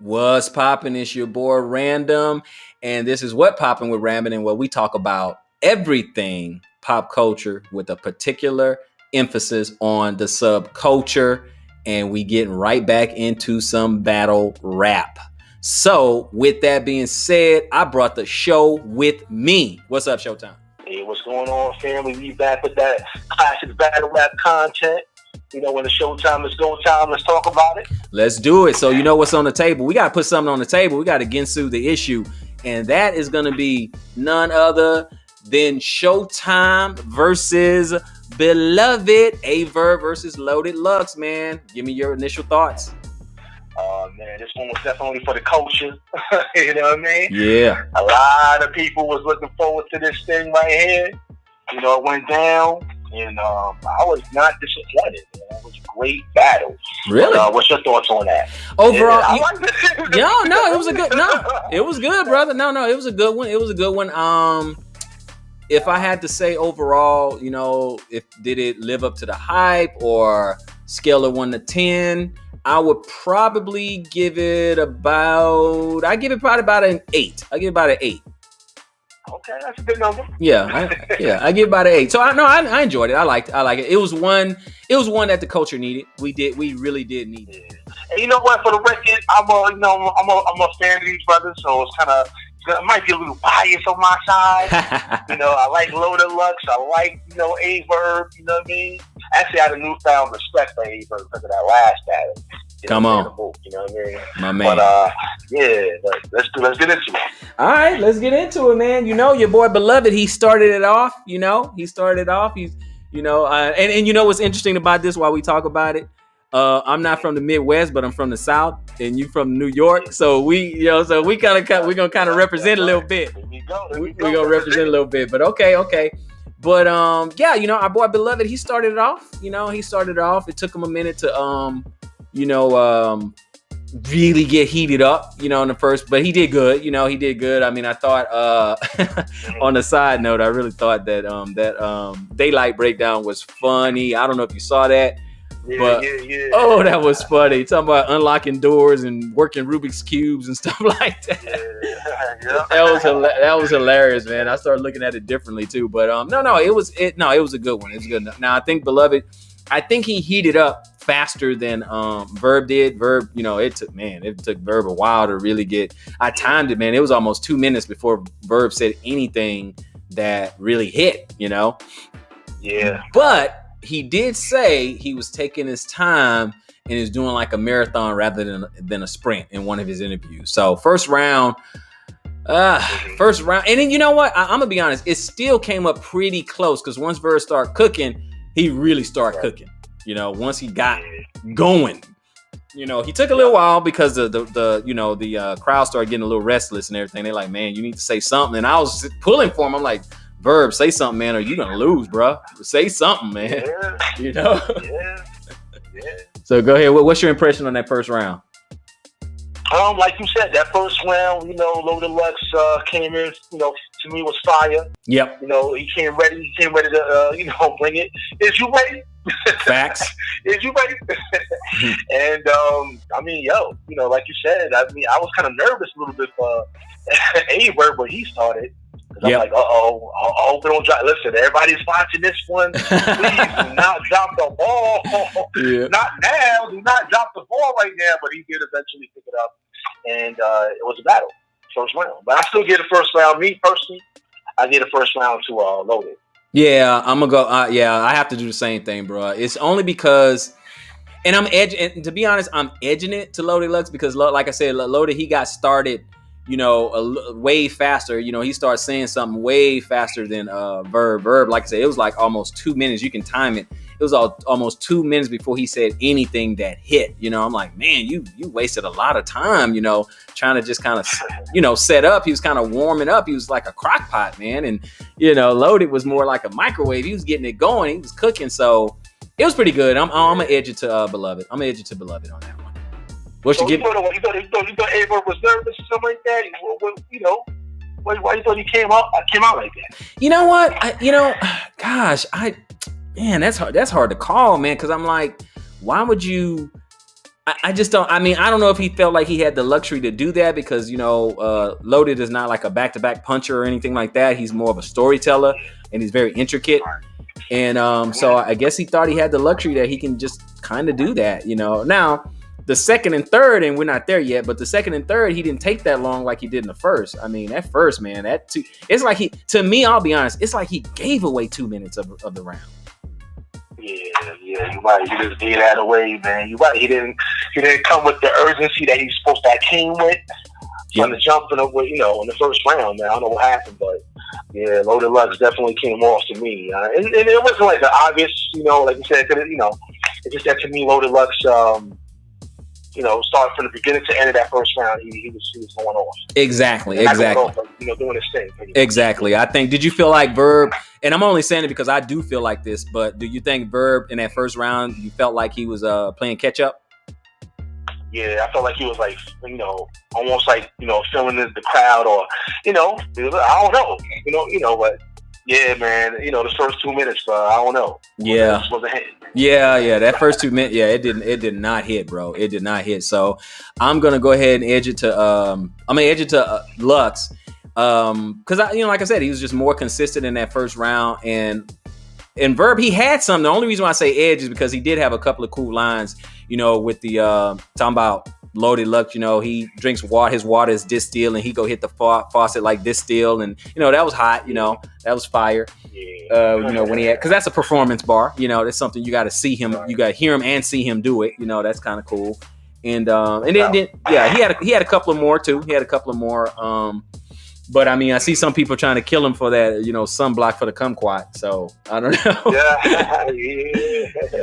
What's poppin'? It's your boy Random, and this is What Poppin' with Random, where we talk about everything pop culture with a particular emphasis on the subculture, and we getting right back into some battle rap. So, with that being said, I brought the show with me. What's up, Showtime? Hey, what's going on, family? We back with that classic battle rap content. You know, when the showtime is go time, let's talk about it. Let's do it. So you know what's on the table. We got to put something on the table. We got to get through the issue. And that is going to be none other than Showtime versus Beloved. A Verb versus Loaded Lux, man. Give me your initial thoughts. Man, this one was definitely for the culture. You know what I mean? Yeah. A lot of people was looking forward to this thing right here. You know, it went down. And I was not disappointed. Man. It was a great battle. Really? But, what's your thoughts on that? Overall, yeah, it was a good. No, it was good, brother. No, it was a good one. It was a good one. If I had to say overall, you know, did it live up to the hype or scale of 1 to 10, I would probably give it probably about an 8. I give it about an 8. Okay, that's a good number. Yeah, I give about an 8. So I enjoyed it. I like it. It was one that the culture needed. We really did need it. Yeah. And you know what? For the record, I'm a fan of these brothers, so it might be a little bias on my side. You know, I like Loaded Lux. I like, A Verb. You know what I mean? Actually, I had a newfound respect for A Verb because of that last battle. Come on. You know what I mean? My man. But yeah, let's get into it. All right, let's get into it, man. You know, your boy Beloved, he started it off. He's, and you know what's interesting about this while we talk about it? I'm not from the Midwest, but I'm from the South, and you from New York. So we're gonna kind of represent a little bit. We're gonna represent a little bit, but okay. But our boy Beloved, he started it off. It took him a minute to really get heated up, in the first, but he did good. He did good. I mean, I thought on a side note, I really thought that Daylight Breakdown was funny. I don't know if you saw that. Yeah. Oh, that was funny. Talking about unlocking doors and working Rubik's cubes and stuff like that. Yeah. That was hilarious, man. I started looking at it differently too. But it was a good one. It's good. Now I think Beloved, he heated up faster than Verb did. Verb, it took Verb a while to really get. I timed it, man. It was almost 2 minutes before Verb said anything that really hit. Yeah. But he did say he was taking his time and is doing like a marathon rather than a sprint in one of his interviews. So first round, and then you know what? I'm gonna be honest, it still came up pretty close because once Verb started cooking, he really started cooking. Once he got going, he took a little while because the crowd started getting a little restless and everything. They're like, man, you need to say something. And I was pulling for him. I'm like, Verb, say something, man, or you're gonna lose, bro. Say something, man. Yeah. Yeah. So go ahead. What's your impression on that first round? Like you said, that first round, Loaded Lux came in, to me was fire. Yep. He came ready to, bring it. Is you ready? Facts. Is you ready? And like you said, I was kind of nervous a little bit for A Verb when he started. I'm like, I hope we don't drop. Listen, everybody's watching this one. Please do not drop the ball. Yeah. Not now. Do not drop the ball right now. But he did eventually pick it up. And it was a battle. First round. But I still get the first round. Me, personally, I get the first round to Loaded. Yeah, I'm going to go. I have to do the same thing, bro. It's only because... And I'm edging... And to be honest, I'm edging it to Loaded Lux because, like I said, Loaded, he got started... way faster. He started saying something way faster than Verb. Verb, like I said, it was like almost 2 minutes. You can time it. It was almost 2 minutes before he said anything that hit. I'm like, man, you wasted a lot of time, trying to just kind of, set up. He was kind of warming up. He was like a crock pot, man. And, Loaded was more like a microwave. He was getting it going. He was cooking. So it was pretty good. I'm going to edge it to Beloved. I'm going to edge it to Beloved on that one. What you thought A Verb was nervous or something like that? Why you thought he came out like that? You know what? That's hard to call, man. Because I'm like, why would you I just don't. I mean, I don't know if he felt like he had the luxury to do that because Loaded is not like a back-to-back puncher or anything like that. He's more of a storyteller, and he's very intricate. And so I guess he thought he had the luxury that he can just kind of do that. Now the second and third, and we're not there yet, but the second and third, he didn't take that long like he did in the first. I mean, that first, man, it's like to me, I'll be honest, it's like he gave away 2 minutes of the round. Yeah, you right. He just gave that away, man. You right. He didn't come with the urgency that he's supposed to have came with. Trying to jump in the first round, man. I don't know what happened, but yeah, Loaded Lux definitely came off to me. And it wasn't like an obvious, like you said, it's just that to me, Loaded Lux, start from the beginning to end of that first round, he was going off. Exactly. Doing his thing. Exactly. I think. Did you feel like Verb? And I'm only saying it because I do feel like this. But do you think Verb in that first round, you felt like he was playing catch up? Yeah, I felt like he was like, almost like, filling the crowd, or, I don't know, but yeah, man, the first 2 minutes, I don't know. Yeah. It just wasn't hitting. Yeah, that first 2 minutes, it did not hit, bro. It did not hit. So I'm gonna go ahead and edge it to Lux, because like I said, he was just more consistent in that first round, and Verb, he had some. The only reason why I say edge is because he did have a couple of cool lines, with the talking about Loaded Lux. He drinks water. His water is distilled, and he go hit the faucet like distilled, and that was hot. That was fire. When he had, because that's a performance bar. That's something you got to see him. You got to hear him and see him do it. That's kind of cool. And then he had a couple of more too. He had a couple of more. But I mean, I see some people trying to kill him for that, sunblock for the kumquat. So I don't know. Yeah.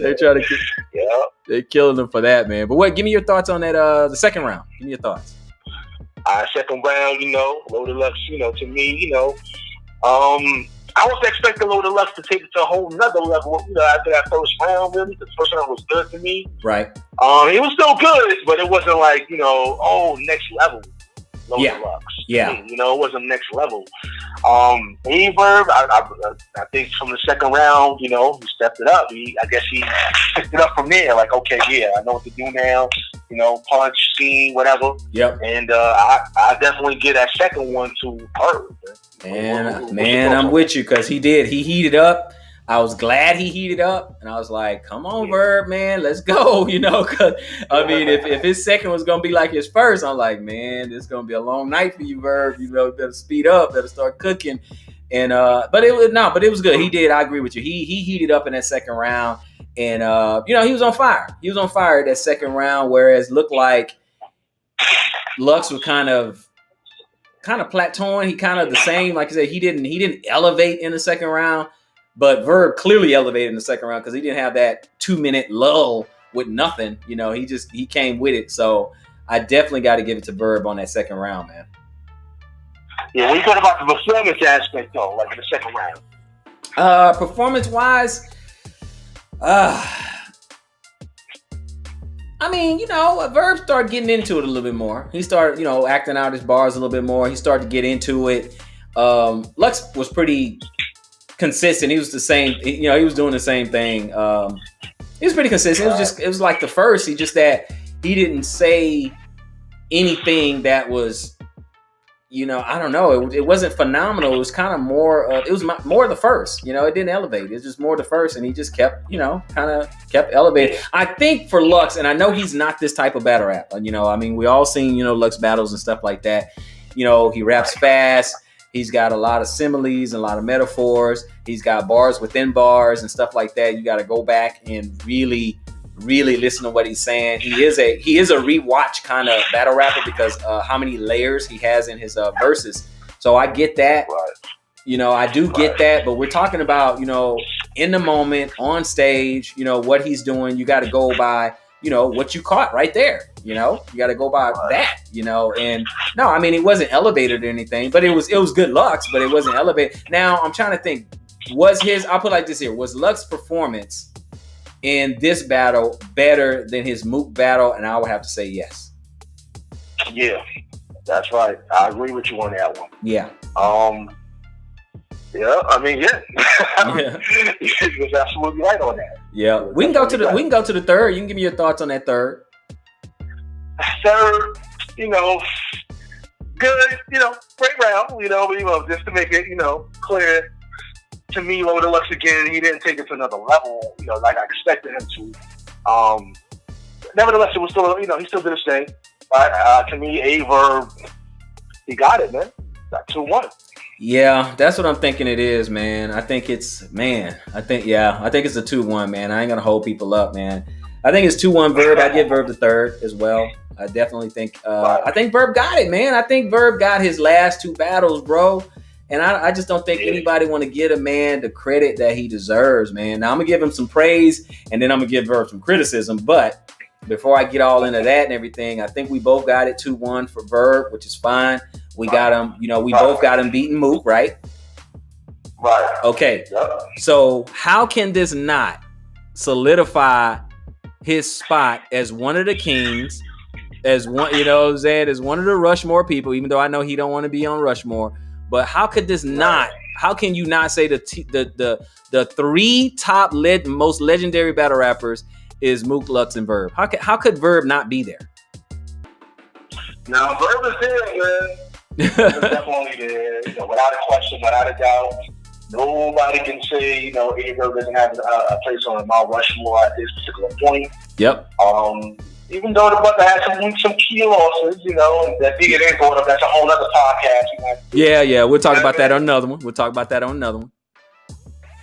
They're trying to. They're killing him for that, man. But give me your thoughts on that. The second round. Give me your thoughts. Second round, Loaded Lux, to me, I was expecting Loaded Lux to take it to a whole nother level, after that first round, really. The first round was good to me. Right. It was still good, but it wasn't like, next level. Loaded Lux. Yeah. It wasn't next level. Verb, I think from the second round, he stepped it up. I guess he picked it up from there. Like, okay, yeah, I know what to do now. Punch, scheme, whatever. Yep. And I definitely give that second one to Verb. Man, I'm with you because he did. He heated up. I was glad he heated up, and I was like, "Come on, Verb, man, let's go." Because I mean, if his second was gonna be like his first, I'm like, man, this is gonna be a long night for you, Verb. Better speed up, better start cooking. And but it was good. He did. I agree with you. He heated up in that second round, and he was on fire. He was on fire that second round, whereas looked like Lux was kind of plateauing. He kind of the same. Like I said, he didn't elevate in the second round. But Verb clearly elevated in the second round because he didn't have that 2 minute lull with nothing. He came with it. So I definitely got to give it to Verb on that second round, man. Yeah, what do you think about the performance aspect though, like in the second round? Performance wise, I mean, Verb started getting into it a little bit more. He started, acting out his bars a little bit more. He started to get into it. Lux was pretty consistent. He was the same. He was doing the same thing. He was pretty consistent. It was like the first. He just that he didn't say anything that was, I don't know. It wasn't phenomenal. It was kind of more. It was more the first. It didn't elevate. It was just more the first, and he just kept, kind of kept elevating. I think for Lux, and I know he's not this type of battle rap. I mean, we all seen Lux battles and stuff like that. He raps fast. He's got a lot of similes and a lot of metaphors. He's got bars within bars and stuff like that. You got to go back and really, really listen to what he's saying. He is a rewatch kind of battle rapper because how many layers he has in his verses. So I get that. Right. I do get that. But we're talking about, in the moment, on stage, what he's doing. You got to go by, what you caught right there. You got to go by that, and no, I mean, it wasn't elevated or anything, but it was good Lux, but it wasn't elevated. Now I'm trying to think, I'll put it like this here, was Lux's performance in this battle better than his Mook battle? And I would have to say yes. Yeah, that's right. I agree with you on that one. Yeah. Yeah, I mean, yeah. He was absolutely right on that. Yeah. We can go to the third. You can give me your thoughts on that third. third, good, great round, just to make it, clear to me, Loaded Lux again, he didn't take it to another level, like I expected him to. Nevertheless, it was still, he still did his thing. But to me, Verb, he got it, man. Got 2-1. Yeah, that's what I'm thinking it is, man. I think it's a 2-1, man. I ain't gonna hold people up, man. I think it's 2-1 Verb. I give Verb the third as well. I definitely think I think Verb got it, man. I think Verb got his last 2 battles, bro. And I just don't think anybody want to give a man the credit that he deserves, man. Now I'm gonna give him some praise and then I'm gonna give Verb some criticism. But before I get all into that and everything, I think we both got it 2-1 for Verb, which is fine. We got him, we both got him beating Mook, right? Right. Okay. Yep. So how can this not solidify his spot as one of the kings, as one, as one of the Rushmore people, even though I know he don't want to be on Rushmore, but how could this not, how can you not say the 3 top most legendary battle rappers is Mook, Lux, and Verb? How could Verb not be there? Now, Verb is there, man. Definitely there, without a question, without a doubt. Nobody can say, Verb doesn't have a place on Mount Rushmore at this particular point. Yep. Even though the Butter had some key losses, and that DNA brought up, that's a whole other podcast. Yeah, we'll talk about that on another one.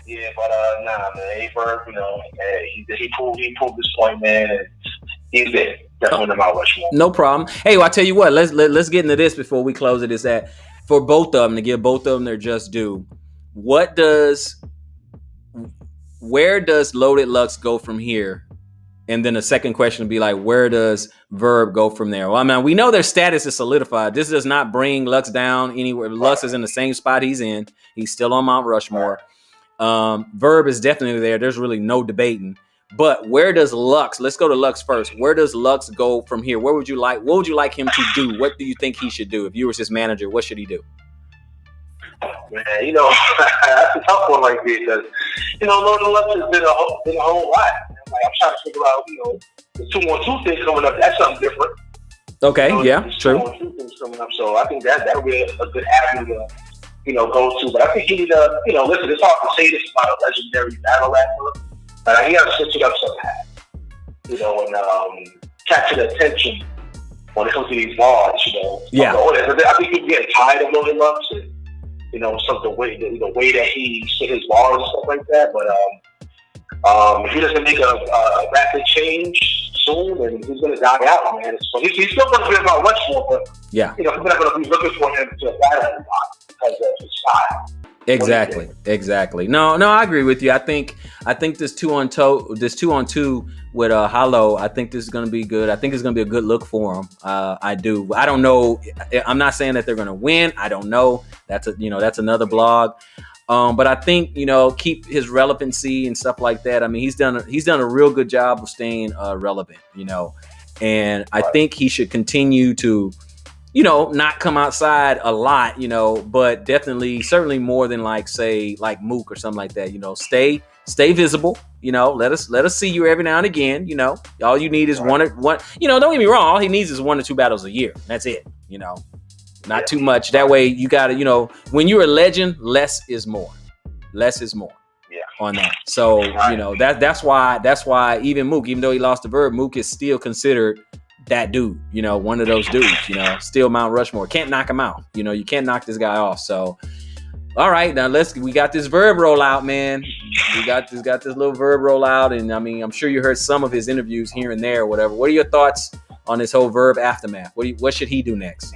Yeah, but nah, man, Verb, he proved his point, man. And he's there. Definitely Mount Rushmore. No problem. Hey, well, I tell you what, let's get into this before we close it. Is that for both of them, to give both of them their just due? Where does Loaded Lux go from here? And then the second question would be like, where does Verb go from there? Well, I mean, we know their status is solidified. This does not bring Lux down anywhere. Lux is in the same spot he's in. He's still on Mount Rushmore. Verb is definitely there. There's really no debating. But where does Lux? Let's go to Lux first. Where does Lux go from here? What would you like him to do? What do you think he should do? If you were his manager, what should he do? Man, that's a tough one right there because, Loaded Lux has been a whole lot. Like, I'm trying to figure out, the 2-1-2 thing coming up. That's something different. Okay, yeah, true. 2-1-2 things coming up, so I think that'll be a good avenue to, go to. But I think he need to, listen, it's hard to say this about a legendary battle rapper, but he got to switch it up somehow, and capture the attention when it comes to these bars, Yeah. I think he's getting tired of Loaded Lux and, the way that he said his bars and stuff like that. But if he doesn't make a rapid change soon, then he's going to die out, man. So he's still going to be about Rushmore, but people are not going to be looking for him to battle a lot because of his style. Exactly. No, I agree with you. I think this 2-on-2 with Hollow, I think this is going to be good. I think it's going to be a good look for him. I do. I don't know. I'm not saying that they're going to win. I don't know. That's another blog. But I think, keep his relevancy and stuff like that. I mean, he's done a real good job of staying relevant, and I think he should continue to, not come outside a lot, but definitely, certainly more than like Mook or something like that, stay visible, let us see you every now and again, all you need is one, don't get me wrong. All he needs is 1 or 2 battles a year. That's it, not too much. That way you got to, when you're a legend, less is more. Yeah. On that. So, that's why even Mook, even though he lost to Verb, Mook is still considered that dude, one of those dudes, still Mount Rushmore. Can't knock him out. You can't knock this guy off. So, all right, now we got this Verb rollout, man. We got this little Verb rollout. And I mean, I'm sure you heard some of his interviews here and there or whatever. What are your thoughts on this whole Verb aftermath? What should he do next?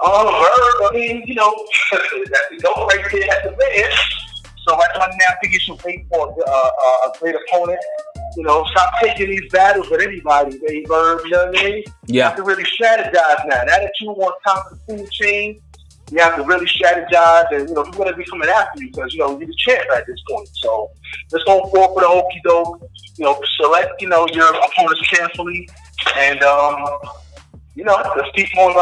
Verb, I mean, that's the goal right there at the man. So right now, I think you should wait for a great opponent. Stop taking these battles with anybody, baby, Verb. You know what I mean? Yeah. You have to really strategize now. Now that you want top of the food chain, you have to really strategize, and people going to be coming after you because you're the champ at this point. So let's go forward for the okey doke. Select your opponents carefully, and let's keep on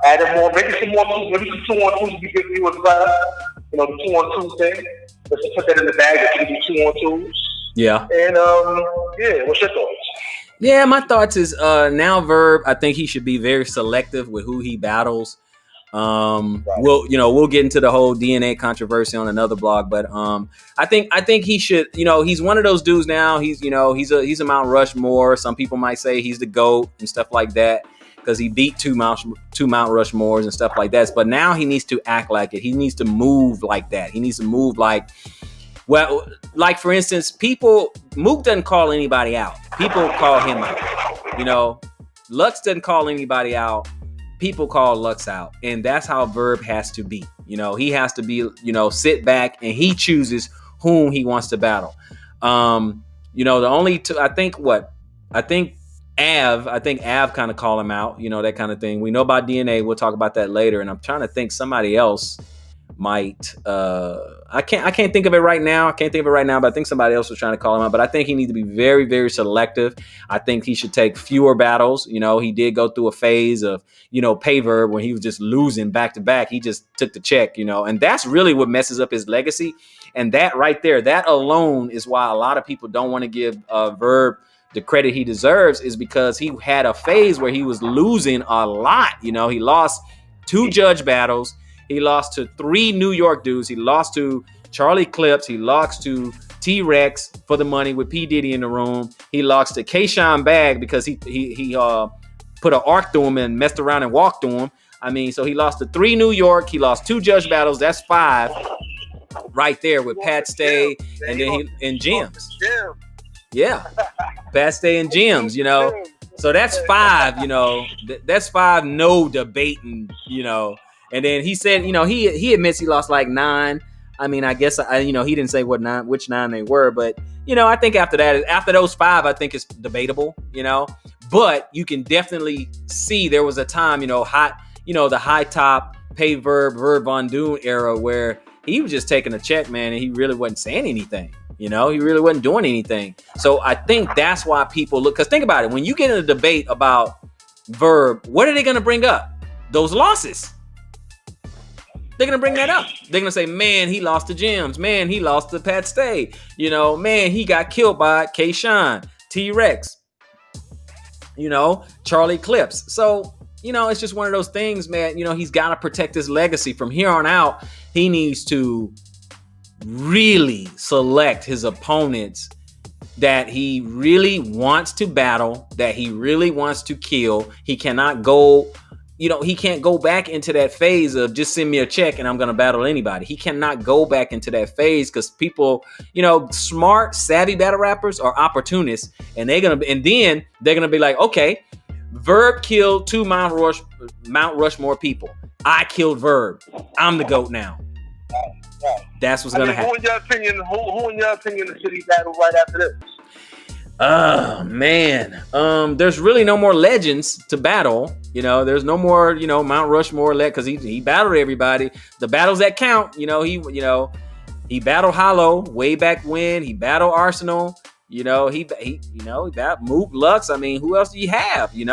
adding more, maybe some more, maybe some 2-on-2s we give you as well. The 2-on-2 thing. Let's put that in the bag. That can be 2-on-2s. Yeah. And what's your thoughts? Yeah, my thoughts is now Verb. I think he should be very selective with who he battles. Right. We'll get into the whole DNA controversy on another blog, but I think he should. He's one of those dudes now. He's a Mount Rushmore. Some people might say he's the GOAT and stuff like that because he beat two Mount Rushmores and stuff like that. But now he needs to act like it. He needs to move like that. He needs to move like for instance, Mook doesn't call anybody out. People call him out. Lux doesn't call anybody out. People call Lux out, and that's how Verb has to be. He has to be, sit back and he chooses whom he wants to battle. The only two, I think Av kind of call him out, that kind of thing. We know about DNA. We'll talk about that later. And I'm trying to think somebody else might I can't think of it right now. But I think somebody else was trying to call him out. But I think he needs to be very, very selective. I think he should take fewer battles. He did go through a phase of, pay Verb when he was just losing back to back. He just took the check, and that's really what messes up his legacy. And that right there, that alone is why a lot of people don't want to give Verb the credit he deserves, is because he had a phase where he was losing a lot. He lost 2 judge battles. He lost to 3 New York dudes. He lost to Charlie Clips. He lost to T-Rex for the money with P. Diddy in the room. He lost to Kayshawn Bag because he put an arc through him and messed around and walked through him. So he lost to 3 New York. He lost 2 judge battles. That's 5 right there with Pat Stay and then and Gems. Yeah, Pat Stay and Gems, So that's 5, that's 5, no debating, And then he said, he admits he lost like 9. I guess he didn't say which 9 they were, but I think after those 5, I think it's debatable, But you can definitely see there was a time, the high top pay Verb Von Doom era where he was just taking a check, man, and he really wasn't saying anything. He really wasn't doing anything. So I think that's why people look. Because think about it, when you get in a debate about Verb, what are they going to bring up? Those losses. They're going to bring that up. They're going to say, man, he lost to Gems. Man, he lost to Pat Stay. Man, he got killed by Kayshawn, T-Rex, Charlie Clips. So, it's just one of those things, man. He's got to protect his legacy. From here on out, he needs to really select his opponents that he really wants to battle, that he really wants to kill. He cannot go, he can't go back into that phase of just send me a check and I'm going to battle anybody. He cannot go back into that phase because people, smart, savvy battle rappers are opportunists, and then they're going to be like, okay, Verb killed 2 Mount Rushmore people. I killed Verb. I'm the GOAT now. Right. That's what's going to happen. Who in your opinion should he battle right after this? Oh, man. There's really no more legends to battle. There's no more, Mount Rushmore because he battled everybody. The battles that count, he battled Hollow way back when. He battled Arsenal. He battled Mook, Lux. Who else do you have? He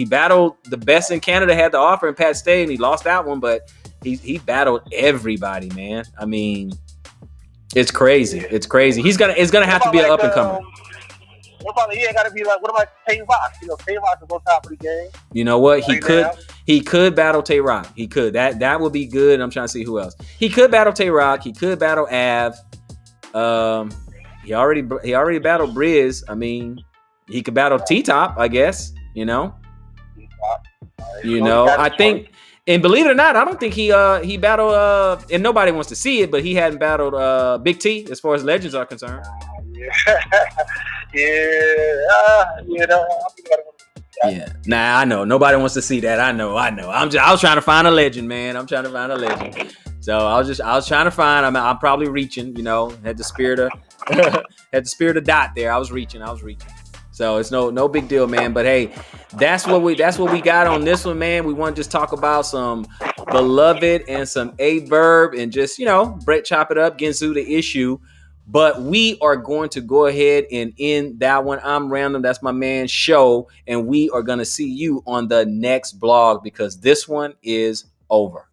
battled the best in Canada had to offer in Pat Stay, and he lost that one, but he battled everybody, man. It's crazy. Yeah. It's crazy. It's gonna have to be an up and comer. What about Tay Rock? Tay Rock is on top of the game. You know what? He could battle Tay Rock. He could. That would be good. I'm trying to see who else. He could battle Tay Rock. He could battle Av. He already battled Briz. He could battle T-Top, I guess. I think. And believe it or not, I don't think he battled and nobody wants to see it, but he hadn't battled Big T as far as legends are concerned. Yeah. Nah, I know. Nobody wants to see that. I know. I was trying to find a legend, man. I'm trying to find a legend. So I was trying to find. I'm probably reaching. Had the spirit of Dot there. I was reaching. So it's no big deal, man. But hey, that's what we got on this one, man. We want to just talk about some Beloved and some Verb and just Brett chop it up, get into the issue. But we are going to go ahead and end that one. I'm Random. That's my man's show, and we are going to see you on the next blog because this one is over.